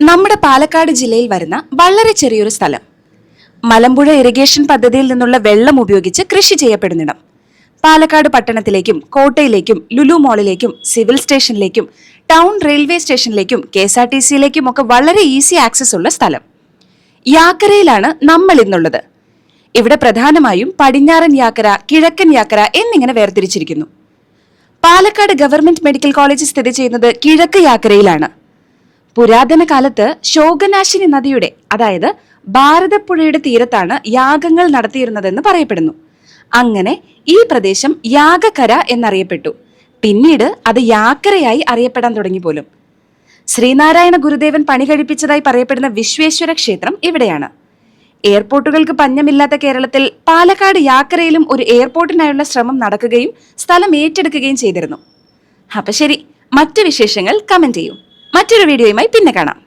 നമ്മുടെ പാലക്കാട് ജില്ലയിൽ വരുന്ന വളരെ ചെറിയൊരു സ്ഥലം. മലമ്പുഴ ഇറിഗേഷൻ പദ്ധതിയിൽ നിന്നുള്ള വെള്ളം ഉപയോഗിച്ച് കൃഷി ചെയ്യപ്പെടുന്നിടം. പാലക്കാട് പട്ടണത്തിലേക്കും കോട്ടയിലേക്കും ലുലു മോളിലേക്കും സിവിൽ സ്റ്റേഷനിലേക്കും ടൗൺ റെയിൽവേ സ്റ്റേഷനിലേക്കും KSRTCയിലേക്കും ഒക്കെ വളരെ ഈസി ആക്സസ് ഉള്ള സ്ഥലം. യാക്കരയിലാണ് നമ്മൾ ഇന്നുള്ളത്. ഇവിടെ പ്രധാനമായും പടിഞ്ഞാറൻ യാക്കര, കിഴക്കൻ യാക്കര എന്നിങ്ങനെ വേർതിരിച്ചിരിക്കുന്നു. പാലക്കാട് ഗവൺമെന്റ് മെഡിക്കൽ കോളേജ് സ്ഥിതി ചെയ്യുന്നത് കിഴക്ക് യാക്കരയിലാണ്. പുരാതന കാലത്ത് ശോകനാശിനി നദിയുടെ, അതായത് ഭാരതപ്പുഴയുടെ തീരത്താണ് യാഗങ്ങൾ നടത്തിയിരുന്നതെന്ന് പറയപ്പെടുന്നു. അങ്ങനെ ഈ പ്രദേശം യാഗകര എന്നറിയപ്പെട്ടു. പിന്നീട് അത് യാക്കരയായി അറിയപ്പെടാൻ തുടങ്ങി പോലും. ശ്രീനാരായണ ഗുരുദേവൻ പണി കഴിപ്പിച്ചതായി പറയപ്പെടുന്ന വിശ്വേശ്വര ക്ഷേത്രം ഇവിടെയാണ്. എയർപോർട്ടുകൾക്ക് പഞ്ഞമില്ലാത്ത കേരളത്തിൽ പാലക്കാട് യാക്കരയിലും ഒരു എയർപോർട്ടിനായുള്ള ശ്രമം നടക്കുകയും സ്ഥലം ഏറ്റെടുക്കുകയും ചെയ്തിരുന്നു. അപ്പൊ ശരി, മറ്റു വിശേഷങ്ങൾ കമന്റ് ചെയ്യൂ. മറ്റൊരു വീഡിയോയുമായി പിന്നെ കാണാം.